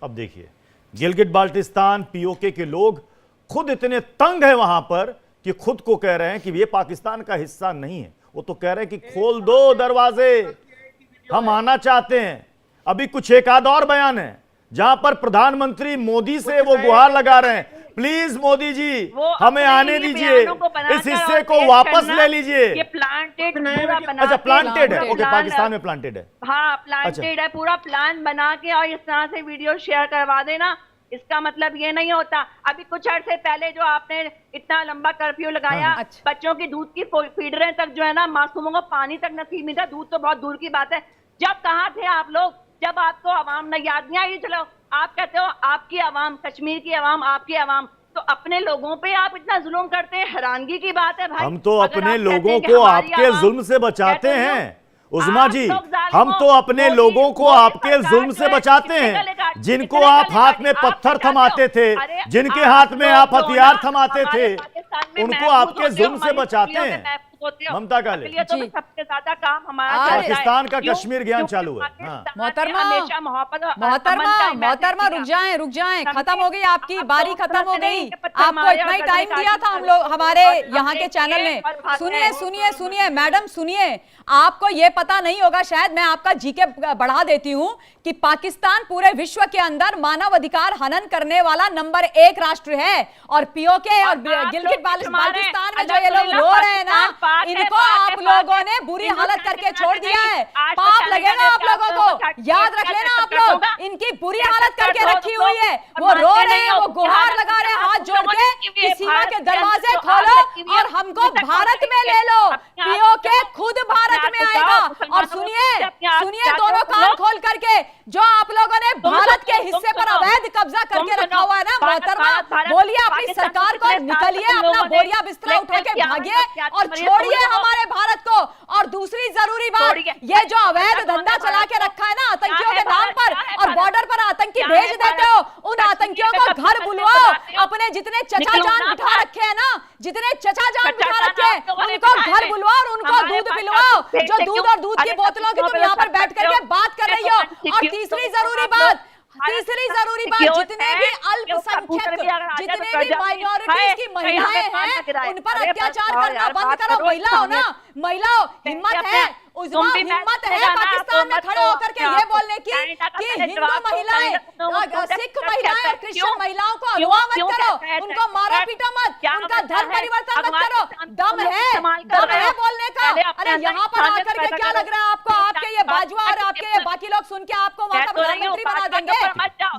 अब देखिए, गिलगिट बाल्टिस्तान पीओके के लोग खुद इतने तंग है वहां पर कि खुद को कह रहे हैं कि ये पाकिस्तान का हिस्सा नहीं है। वो तो कह रहे हैं कि खोल दो दरवाजे, हम आना चाहते हैं। अभी कुछ एक आध और बयान है जहां पर प्रधानमंत्री मोदी से वो गुहार लगा रहे हैं, प्लीज मोदी जी हमें आने दीजिए, इस हिस्से को वापस ले लीजिए। ये प्लांटेड पूरा बना, अच्छा प्लांटेड है, ओके, पाकिस्तान में प्लांटेड है। हाँ प्लांटेड है, पूरा प्लान बना के और इस तरह से वीडियो शेयर करवा देना। इसका मतलब ये नहीं होता। अभी कुछ अर्से पहले जो आपने इतना लंबा कर्फ्यू लगाया, बच्चों की दूध की फीडरें तक जो है ना, मासूमों को पानी तक नसीब नहीं था, दूध तो बहुत दूर की बात है। जब कहाँ थे आप लोग, जब आपको आवाम ने याद नहीं आई? चलो आप कहते हो आपकी आवाम, कश्मीर की आवाम, आपकी आवाम, तो अपने लोगों पे आप इतना जुल्म करते हैं, हैरानगी की बात है भाई। हम तो अपने लोगों को आपके जुल्म से बचाते हैं उस्मा जी, हम तो अपने लोगों को आपके जुल्म से बचाते हैं। जिनको आप हाथ में पत्थर थमाते थे, जिनके हाथ में आप हथियार थमाते थे, उनको आपके जुल्म से बचाते हैं। ममता काले, सबसे ज्यादा काम हमारा पाकिस्तान का कश्मीर ज्ञान चालू है। मोहतरमा रुक जाएं, खत्म हो गई आपकी बारी, खत्म हो गई। आपको इतना ही टाइम दिया था हम लोग, हमारे यहाँ के चैनल ने। सुनिए मैडम, सुनिए, आपको ये पता नहीं होगा शायद, मैं आपका जीके बढ़ा देती हूँ कि पाकिस्तान पूरे विश्व के अंदर मानव अधिकार हनन करने वाला नंबर 1 राष्ट्र है। और पीओके और गिलगिट बाल्टिस्तान में जो ये लोग रो रहे हैं ना, इनको आप लोगों ने बुरी हालत करके छोड़ दिया है। पाप लगेगा आप लोगों को, याद रख लेना आप लोग, इनकी बुरी हालत करके रखी हुई है। वो रो रहे हैं, वो गुहार लगा रहे हैं हाथ जोड़ के कि सीमा के दरवाजे खोलो और हमको भारत में ले लो। पीओके खुद भारत में आएगा। और सुनिए दोनों कान खोल करके, जो आप लोगों ने भारत के हिस्से पर अवैध कब्जा करके रखा हुआ है ना, मोहतरमा बोलिए अपनी सरकार को, निकलिए, अपना बोरिया बिस्तरा उठा के भागिए और छोड़िए हमारे भारत को। और दूसरी जरूरी बात, ये जो अवैध धंधा चला के रखा है ना आतंकियों के नाम पर, और बॉर्डर पर आतंकी भेज देते हो, उन आतंकियों को घर बुलवाओ। अपने जितने चचा जान बिठा रखे हैं ना, जितने चचा जान बिठा रखे हैं, उनको घर बुलवाओ और उनको दूध पिलवाओ। जो दूध और दूध की बोतलों की तुम यहाँ पर बैठ करके बात कर रही हो। और तीसरी जरूरी बात, जितने भी अल्पसंख्यक, जितने भी माइनॉरिटीज की महिलाएं हैं, उन पर अत्याचार करना बंद करो। महिलाओं हिम्मत है, हिम्मत है पाकिस्तान में खड़े होकर के ये बोलने की कि हिंदू महिलाएं, सिख महिलाएं और क्रिश्चियन महिलाओं को अगवा मत करो, उनको मारो पीटो मत, उनका धर्म परिवर्तन मत करो। दम है बोलने का। अरे यहाँ पर आकर के क्या लग रहा है आपको, आपके ये बाजवा और आपके ये बाकी लोग सुन के आपको वहां का प्रधानमंत्री बना देंगे?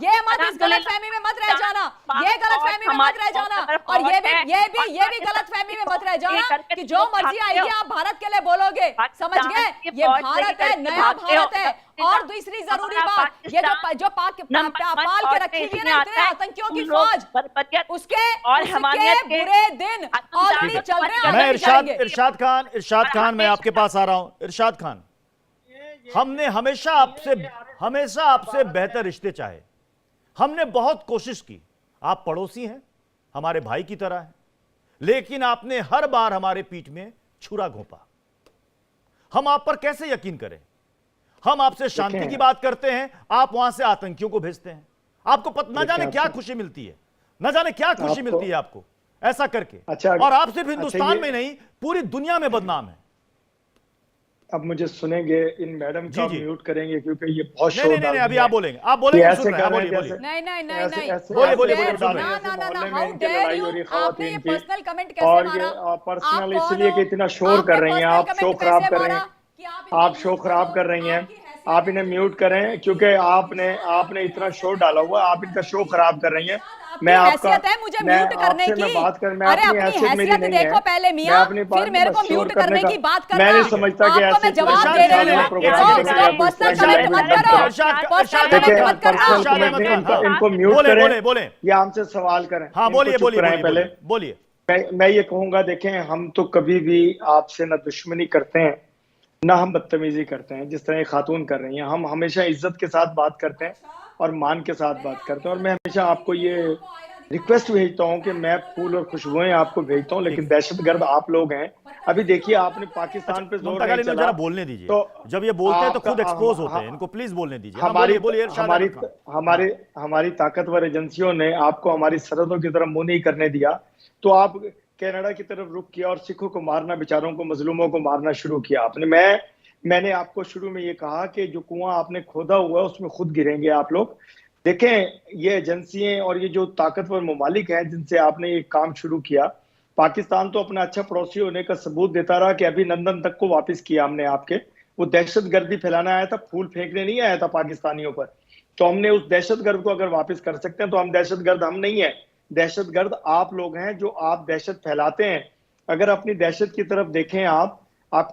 ये मत, इस गलतफहमी में मत रह जाना, ये गलतफहमी में मत रह जाना। और ये भी गलतफहमी में मत रह जाना कि जो मर्जी आएगी आप भारत के लिए बोलोगे। समझ गए? ये भारत है, नया भारत है। और दूसरी जरूरी बात, ये जो पाल के रखी हुई है ना इतने आतंकियों की फौज, उसके बुरे दिन ऑलरेडी चल रहे हैं। मैं इरशाद खान मैं आपके पास आ रहा हूं। इरशाद खान, हमने हमेशा आपसे बेहतर रिश्ते चाहे, हमने बहुत कोशिश की। आप पड़ोसी हैं, हमारे भाई की तरह हैं, लेकिन आपने हर बार हमारे पीठ में छुरा घोंपा। हम आप पर कैसे यकीन करें? हम आपसे शांति की बात करते हैं, आप वहां से आतंकियों को भेजते हैं। आपको न जाने क्या खुशी मिलती है, न जाने क्या खुशी मिलती है आपको ऐसा करके। अच्छा, और आप सिर्फ हिंदुस्तान में नहीं, पूरी दुनिया में बदनाम है। अब मुझे सुनेंगे, इन मैडम का म्यूट करेंगे क्योंकि ये बहुत शोर। नहीं, अभी आप बोलेंगे नहीं, बोलिए। हाउ डेयर यू, आपने ये पर्सनल कमेंट कैसे मारा? और पर्सनल इसलिए कि इतना शोर कर रही हैं आप, शो खराब कर रही हैं आप, शो खराब कर रही हैं। आप इन्हें म्यूट करें क्योंकि आपने इतना शोर डाला हुआ, आप इनका शो खराब कर रही हैं। मैं आपका है मुझे म्यूट करने की, अरे अपनी हैसियत देखो पहले मियां, फिर मेरे को म्यूट करने की बात करना। मैं नहीं समझता कि आपको मैं जवाब दे रही हूं। पर्सनल कमेंट मत करो, इनको म्यूट करें या हमसे सवाल करें। हाँ बोलिए। मैं ये कहूंगा, देखें हम तो कभी भी आपसे ना दुश्मनी करते हैं ना हम बदतमीजी करते हैं जिस तरह ये खातून कर रही हैं। हम हमेशा इज्जत के साथ बात करते हैं और मान के साथ बात करते हैं। और मैं हमेशा आपको ये रिक्वेस्ट भेजता हूं कि मैं फूल और खुशबुएं आपको भेजता हूं, लेकिन दहशतगर्द आप लोग हैं अभी देखिए आपने पाकिस्तान पे जोर ममता नहीं काली चला जरा बोलने दीजिए। तो जब ये बोलते हैं तो आपका- खुद एक्सपोज होते हाँ, हैं, इनको प्लीज बोलने दीजिए। हमारी बोलिए इरशाद हमारी अहमद खान। हमारी ताकतवर एजेंसियों ने आपको हमारी सरहदों की तरफ मुंह नहीं करने दिया, तो आप कनाडा की तरफ रुख किया और सिखों को मारना, बेचारों को, मजलूमों को मारना शुरू किया आपने। मैंने आपको शुरू में ये कहा कि जो कुआं आपने खोदा हुआ है उसमें खुद गिरेंगे आप लोग। देखें, ये एजेंसियां और ये जो ताकतवर ममालिक हैं जिनसे आपने ये काम शुरू किया, पाकिस्तान तो अपना अच्छा पड़ोसी होने का सबूत देता रहा कि अभिनंदन तक को वापस किया हमने आपके। वो दहशतगर्दी फैलाना आया था, फूल फेंकने नहीं आया था पाकिस्तानियों पर। तो हमने उस दहशतगर्द को अगर वापस कर सकते हैं तो हम दहशतगर्द हम नहीं है, दहशतगर्द आप लोग हैं जो आप दहशत फैलाते हैं। अगर अपनी दहशत की तरफ देखें, आप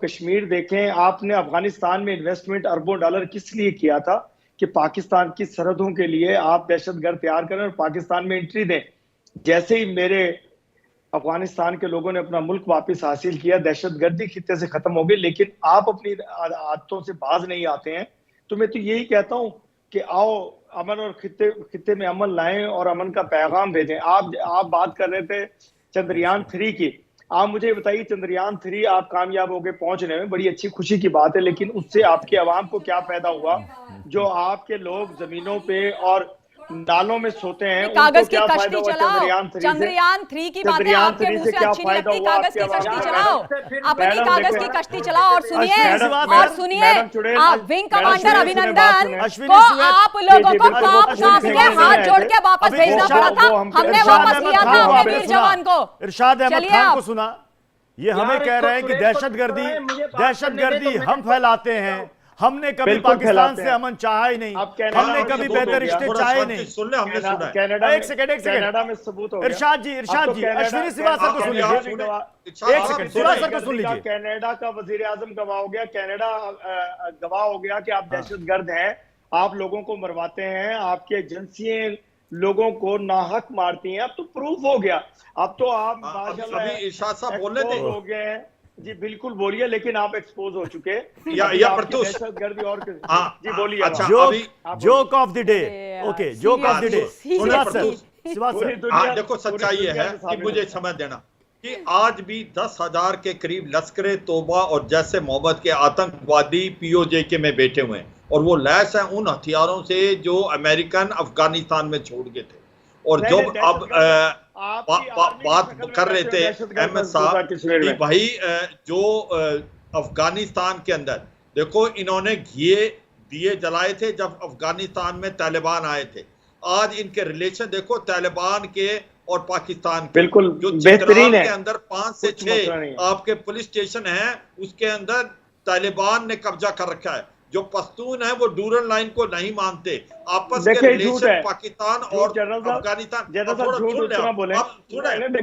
कश्मीर देखें, आपने अफगानिस्तान में इन्वेस्टमेंट अरबों डॉलर किस लिए किया था कि पाकिस्तान की सरहदों के लिए आप दहशतगर्द तैयार करें और पाकिस्तान में एंट्री दें। जैसे ही मेरे अफगानिस्तान के लोगों ने अपना मुल्क वापस हासिल किया, दहशतगर्दी खित्ते से खत्म हो गई, लेकिन आप अपनी आदतों से बाज नहीं आते हैं। तो मैं तो यही कहता हूं कि आओ अमन और खित्ते में अमन लाएं और अमन का पैगाम भेजें। आप बात कर रहे थे चंद्रयान 3 की। आप मुझे बताइए, चंद्रयान 3 आप कामयाब हो गए पहुंचने में, बड़ी अच्छी खुशी की बात है, लेकिन उससे आपके अवाम को क्या फायदा हुआ? जो आपके लोग जमीनों पे और नालों में सोते हैं, कागज की क्या कश्ती फायदा हुआ चलाओ। चंद्रयान 3 की बातें आपके मुंह से अच्छी नहीं लगती। कागज की कश्ती चलाओ, अपनी कागज की कश्ती चलाओ। और सुनिए आप विंग कमांडर अभिनंदन को आप लोगों को कांप के हाथ जोड़ के वापस भेजना पड़ा था। हमने वापस लिया था अपने वीर जवान को। इरशाद अहमद खान को सुना, ये हमें कह रहे हैं कि दहशतगर्दी हम फैलाते हैं। हमने कभी पाकिस्तान से अमन चाहा ही नहीं, हमने कभी बेहतर रिश्ते चाहे नहीं। सुन ले, हमने सुना है। एक सेकंड कनाडा में सबूत हो गया। इरशाद जी अश्विनी श्रीवास्तव को सुन लीजिए। एक सेकंड, श्रीवास्तव को सुन लीजिए। कनाडा का वजीर आजम गवाह हो गया, कनाडा गवाह हो गया कि आप दहशतगर्द हैं, आप लोगों को मरवाते हैं, आपकी एजेंसियां लोगों को नाहक मारती हैं। अब तो प्रूफ हो गया, अब तो आप माशाल्लाह इरशाद साहब बोलने दें। हो गए हैं जी, बिल्कुल बोलिए, लेकिन आप एक्सपोज हो चुके या दहशतगर्दी और जी बोलिए। अच्छा, joke of the day, okay, joke of the day. देखो, सच्चाई ये है कि मुझे समझ देना कि आज भी 10,000 के करीब लश्कर तोबा और जैसे मोहम्मद के आतंकवादी पीओजे के में बैठे हुए हैं, और वो लैस हैं उन हथियारों से जो अमेरिकन अफगानिस्तान में छोड़ गए थे। और जब अब बात कर रहे थे अहमद साहब कि भाई जो अफगानिस्तान के अंदर देखो, इन्होंने दिए जलाए थे जब अफगानिस्तान में तालिबान आए थे। आज इनके रिलेशन देखो तालिबान के और पाकिस्तान के, बिल्कुल जो बेहतरीन है। के अंदर 5 से 6 आपके पुलिस स्टेशन है, उसके अंदर तालिबान ने कब्जा कर रखा है। जो पश्तून है वो डूरन लाइन को नहीं मानते। आपस के रिलेशन पाकिस्तान और अफगानिस्तान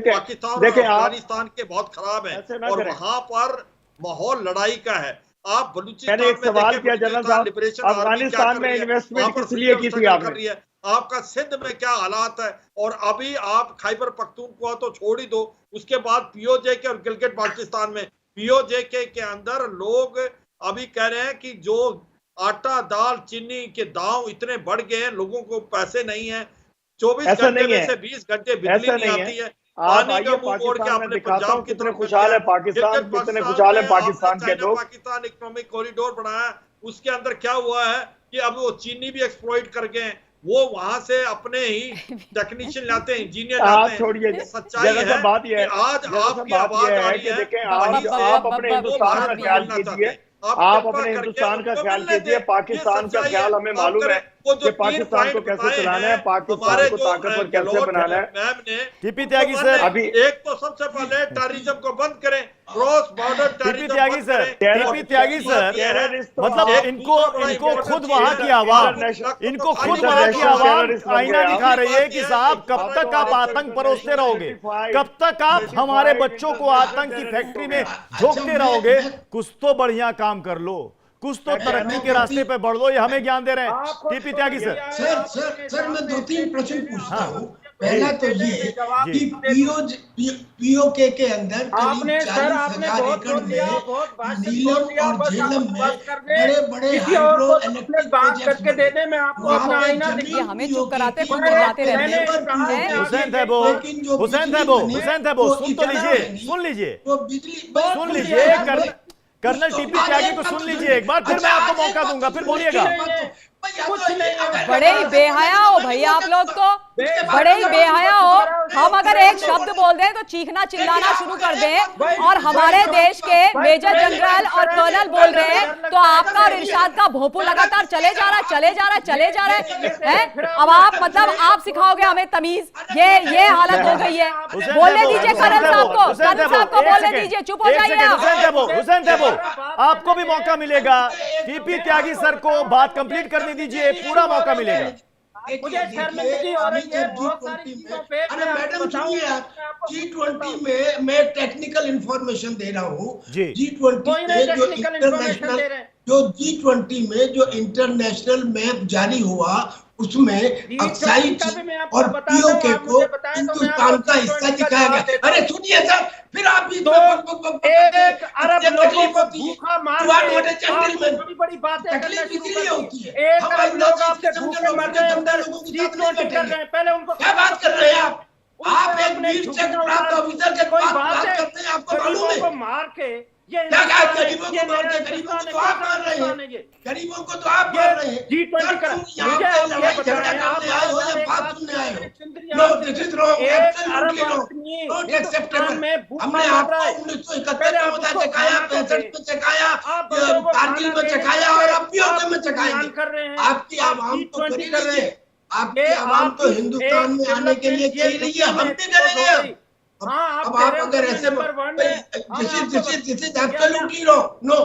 पाकिस्तान और अफगानिस्तान के बहुत खराब है, और वहां पर माहौल लड़ाई का है। आप बलूचिस्तान में सवाल किया जनरल साहब, अफगानिस्तान में इन्वेस्टमेंट किस लिए की थी आपने? आपका सिंध में क्या हालात है? और अभी आप खैबर पख्तूनख्वा तो छोड़ ही दो, उसके बाद पीओजे के और गिलगित बाल्टिस्तान में पीओजे के अंदर लोग अभी कह रहे हैं कि जो आटा दाल चीनी के दाम इतने बढ़ गए हैं, लोगों को पैसे नहीं है, 24 घंटे में से 20 घंटे बिजली नहीं आती है। पानी का मुंह मोड़ के अपने पंजाब कितने खुशहाल है पाकिस्तान, कितने खुशहाल है पाकिस्तान के लोग। पाकिस्तान इकोनॉमिक कॉरिडोर बनाया, उसके अंदर क्या हुआ है कि अब वो चीनी भी एक्सप्लॉइट कर गए, वो वहां से अपने ही टेक्नीशियन लाते हैं, इंजीनियर लाते हैं। छोड़िए, सच्चाई है बात यह है आज आपकी आवाज आ रही है कि आप अपने हिंदुस्तान का ख्याल कीजिए, आप अपने हिंदुस्तान का ख्याल कीजिए। पाकिस्तान का ख्याल हमें मालूम है कि पाकिस्तान को कैसे चलाना है, पाकिस्तान को ताकतवर कैसे बनाना है। टीपी त्यागी सर, अभी एक तो सबसे पहले टेररिज्म को बंद करें, क्रॉस बॉर्डर टीपी त्यागी सर, मतलब इनको खुद वहां की आवाज आईना दिखा रही है कि साहब कब तक आप आतंक परोसते रहोगे, कब तक आप हमारे बच्चों को आतंक की फैक्ट्री में झोंकते रहोगे? कुछ तो बढ़िया काम कर लो, कुछ तो तरक्की के रास्ते पे बढ़ लो। ये हमें ज्ञान दे रहे हैं टीपी त्यागी सर। सर मैं 2-3 प्रश्न पूछता हूँ। पहला तो ये कि पीओके के अंदर आपने सर आपने बहुत बोल दिया, बहुत भाषण बोल दिया, बस आप बस कर दे, बड़े किसी और को अपने बात करके दे दे। मैं आपको अपना आईना ये दिखा, हमें चुप कराते खुद चिल्लाते रहते हैं। हुसैन साहब सुन तो लीजिए, सुन लीजिए कर्नल टीपी त्यागी को सुन लीजिए एक बार, फिर मैं आपको मौका दूंगा, फिर बोलिएगा। बड़े ही बेहया हो भैया आप लोग, तो बड़े ही बेहया हो। हम अगर एक शब्द बोल दें तो चीखना चिल्लाना शुरू कर दें, और हमारे देश के मेजर जनरल और कर्नल बोल रहे हैं तो आपका और इरशाद का भोंपू लगातार चले जा रहा है। अब आप मतलब आप सिखाओगे हमें तमीज, ये हालत हो गई है। बोलने दीजिए कर्नल साहब को बोलने दीजिए, चुप हो जाइए। हुसैन साहब आपको भी मौका मिलेगा, टीपी त्यागी सर को बात कंप्लीट करने दीजिए, पूरा मौका मिलेगा। मुझे शर्मिंदगी हो रही है बहुत सारी चीजों पे। अरे मैडम सुनिए, G20 में मैं टेक्निकल इंफॉर्मेशन दे रहा हूँ। G20 में जो इंटरनेशनल मैप जारी हुआ उसमें अक्साई और पीओके को हिंदुस्तान का हिस्सा दिखाया गया। अरे सुनिए सर, फिर आप भी एक अरब लोगों को भूखा मार बड़ी बड़ी बातें तकलीफ इसलिए होती है। एक अरब लोग आपके भूखे मर गए, अंदर G20 कर रहे हैं, पहले उनको क्या बात कर रहे हैं आप एक वीर चक्र प्राप्त ऑफिसर के बात करते हैं, आपको मालूम है? को मार के क्या कहा, गरीबों को मार के, गरीबों को तो आप मार रहे हैं, गरीबों को तो आप मार रहे हैं। G20 कर यहाँ पे लड़ाई झगड़ा करने आए हो या बात सुनने आए हो? No, this is wrong, absolutely wrong, not acceptable. हमने आपको 1971 में बता चकाया, 65 में चकाया, कारगिल में चकाया और अब पीओके में चकाएंगे। आपकी आवाम को खरीद लीजिए, आपकी आवाम तो हिंदुस्तान में आने के लिए कह रही है, हम भी करेंगे। अब आप अगर ऐसे एब्सोल्युटली नो,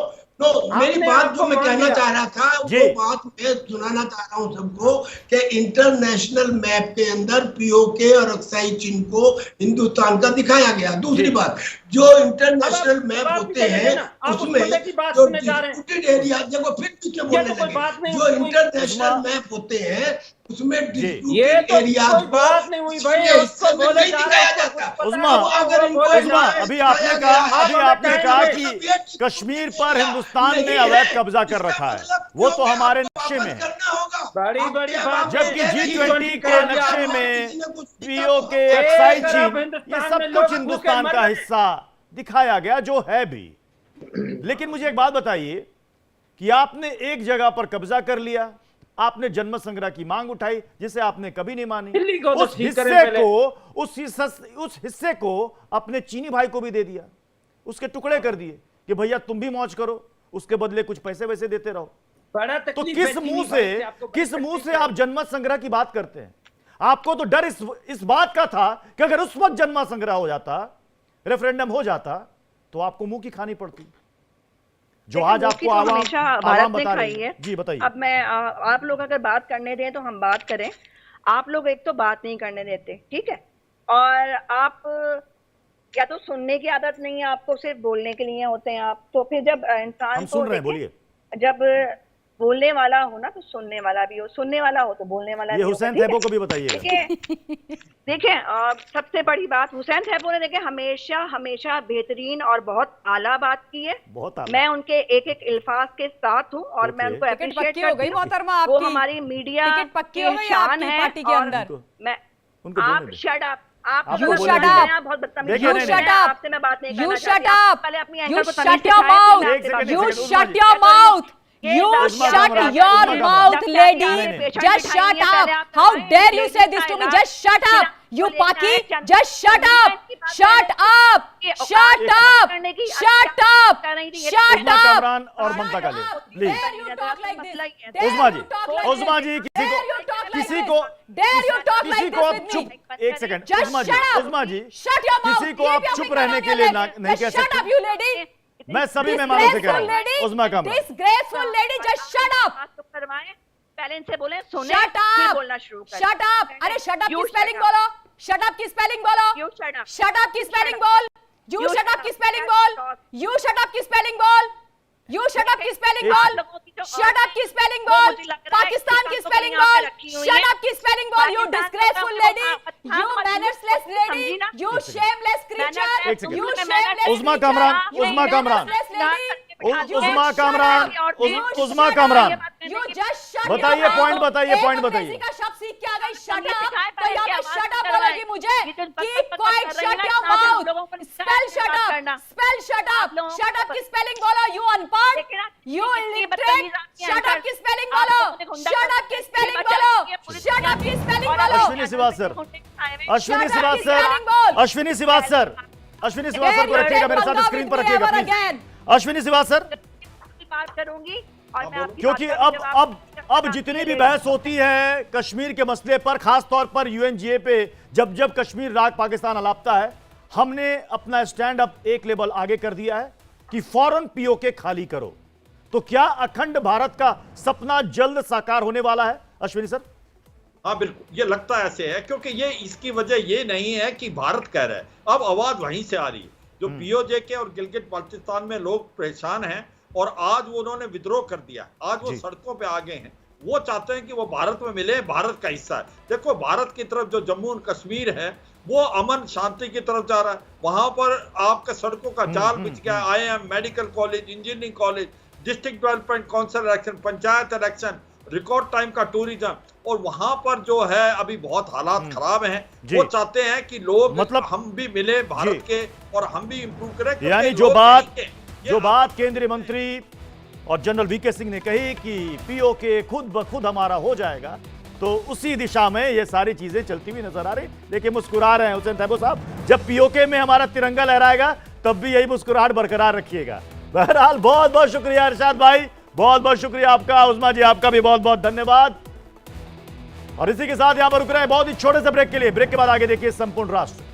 मेरी बात जो मैं कहना चाह रहा था वो बात मैं सुनाना चाह रहा हूँ सबको कि इंटरनेशनल मैप के अंदर पीओके और अक्साई चीन को हिंदुस्तान का दिखाया गया। दूसरी बात, जो इंटरनेशनल मैप होते हैं उसमें जो डिस्प्यूटेड एरिया, देखो फिर भी क्या बोलने लगे, जो इंटरनेशनल मैप होते हैं उसमें डिस्प्यूटेड एरिया बात नहीं हुई भाई, उसको बोले दिखाया जाता। उस्मा, अभी आपने कहा कि कश्मीर पर हिंदुस्तान ने अवैध कब्जा कर रखा है, वो तो हमारे नक्शे में है। बड़ी बात, जबकि G20 के नक्शे में पीओके, अक्साई चीन, ये सब कुछ हिंदुस्तान का हिस्सा दिखाया गया, जो है भी। लेकिन मुझे एक बात बताइए कि आपने एक जगह पर कब्जा कर लिया, आपने जन्म संग्रह की मांग उठाई जिसे आपने कभी नहीं मानी, उस हिस्से को अपने चीनी भाई को भी दे दिया, उसके टुकड़े कर दिए कि भैया तुम भी मौज करो, उसके बदले कुछ पैसे वैसे देते रहो। तो किस मुंह से आप जन्म संग्रह की बात करते हैं? आपको तो डर इस बात का था कि अगर उस वक्त जन्म संग्रह हो जाता, रेफरेंडम हो जाता, तो आपको मुंह की खानी पड़ती, जो आज आपको आवाम बता रही है। जी बताइए। अब मैं आप लोग अगर बात करने दें तो हम बात करें। आप लोग एक तो बात नहीं करने देते, ठीक है, और आप या तो सुनने की आदत नहीं है आपको, सिर्फ बोलने के लिए होते हैं आप। तो फिर जब इंसान हम सुन रहे हैं, बोलिए। जब बोलने वाला हो ना तो सुनने वाला भी हो, सुनने वाला हो तो बोलने वाला भी हो। हुसैन थैबो को भी बताइए। देखिए सबसे बड़ी बात, हुसैन थैबो ने देखिए हमेशा बेहतरीन और बहुत आला बात की है। मैं उनके एक अल्फाज के साथ हूँ और मैं उनको अप्रिशिएट करती हूँ। वो हमारी मीडिया की शान है। आप shut up, You shut up. बहुत बदतमीज। You shut up. आपसे मैं बात नहीं करना You चाहती। shut up. पहले अपनी You एंकर को shut तमीज your सिखाएं, mouth. फिर आपसे बात You करें। shut your mouth. You shut your mouth, lady. Just shut up. How dare you say this to me? Just shut up. You Paki, just shut up. Shut up. Shut up. Shut up. Shut up. Kamran और ममता काले, please. उस्मा जी किसी को आप चुप, एक second. उस्मा जी किसी को आप चुप रहने के लिए नहीं कह सकते। मैं सभी मेहमानों से कह रहा हूं, उस्मा Kamran. Disgraceful lady, just shut up. पहले इनसे बोले सुने, Shut फिर up. बोलना शुरू करें। Shut up. अरे shut up की स्पेलिंग बोलो। Shut up की स्पेलिंग बोलो। You shut up. Shut up की स्पेलिंग बोल। You shut up की स्पेलिंग बोल। You shut up की स्पेलिंग बोल। You shut up की स्पेलिंग बोल। Shut up की स्पेलिंग बोल। पाकिस्तान की स्पेलिंग बोल। Shut up की स्पेलिंग बोल। You disgraceful lady. You You shameless creature. एक second. You shameless Usma creature. Kamran, You Usma Kamran. useless lady. Usma Kamran, Usma Kamran, You just shut बताइए, your mouth. point बताइए, एक point अंग्रेजी बताइए। का शब्द सीख के आ गई, shut ये up. सिखाए तो यहाँ पे पहले shut क्या up बात कर बोलेगी रहे मुझे. हैं? ये तो Keep बक quiet, कर रही है shut ना, your इतना mouth. लोगों को Spell shut बात up. करना। Spell shut आप up. लोगों को Shut up पता- की spelling बोलो, you अनपढ़. लेकिन आप You कितनी illiterate. बदतमीज आपकी Shut up answer। की spelling आप बोलो. लोगों ने गुंडा Shut up कर की दिया, spelling बच्चा बोलो. ये पुलिस Shut up की spelling और बोलो. अश्विनी श्रीवास्तव, अश्विनी Shut up की श्रीवास्तव, spelling बोल. अश्विनी श्रीवास्तव, अश्विनी श्रीवास्तव को रखिएगा, मेरे साथ स्क्रीन पर रखिएगा प्लीज। अश्विनी श्रीवास्तव, बात करूंगी और मैं आपकी क्योंकि बात का जवाब अब जितनी भी बहस होती है कश्मीर के मसले पर, खास तौर पर यूएनजीए पे, जब जब कश्मीर राग पाकिस्तान अलापता है, हमने अपना स्टैंड अप एक लेवल आगे कर दिया है कि फौरन पीओके खाली करो। तो क्या अखंड भारत का सपना जल्द साकार होने वाला है अश्विनी सर? हाँ बिल्कुल, ये लगता ऐसे है क्योंकि ये इसकी वजह ये नहीं है कि भारत कह रहा है, अब आवाज वहीं से आ रही है। जो पीओजे के और गिलगित बाल्टिस्तान में लोग परेशान हैं और आज वो उन्होंने विद्रोह कर दिया, आज वो सड़कों पे आ गए हैं, वो चाहते हैं कि वो भारत में मिले, भारत का हिस्सा है। देखो भारत की तरफ जो जम्मू और कश्मीर है वो अमन शांति की तरफ जा रहा है, वहां पर आपका सड़कों का जाल बिछ गया। IIM, medical college, engineering college, district development council election, panchayat election, record time का टूरिज्म, और वहां पर जो है अभी बहुत हालात खराब हैं। वो चाहते हैं कि लोग मतलब हम भी मिले भारत के और हम भी इंप्रूव करें। यानी जो बात केंद्रीय मंत्री और जनरल वीके सिंह ने कही कि पीओके खुद ब खुद हमारा हो जाएगा, तो उसी दिशा में ये सारी चीजें चलती हुई नजर आ रही। देखिए मुस्कुरा रहे हैं हुसैन तैयब साहब, जब पीओके में हमारा तिरंगा लहराएगा तब भी यही मुस्कुराहट बरकरार रखिएगा। बहरहाल बहुत बहुत शुक्रिया इरशाद भाई, बहुत बहुत शुक्रिया आपका। उस्मा जी आपका भी बहुत बहुत धन्यवाद। और इसी के साथ यहां पर रुक रहे हैं बहुत ही छोटे से ब्रेक के लिए। ब्रेक के बाद आगे देखिए संपूर्ण राष्ट्र।